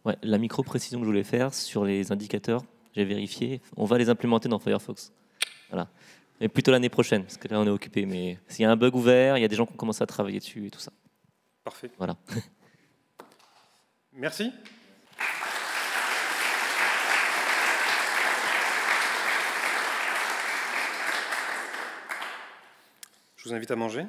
Ouais, la micro-précision que je voulais faire sur les indicateurs, j'ai vérifié, on va les implémenter dans Firefox. Voilà. Mais plutôt l'année prochaine, parce que là on est occupé. Mais s'il y a un bug ouvert, il y a des gens qui ont commencé à travailler dessus et tout ça. Parfait. Voilà. Merci. Je vous invite à manger.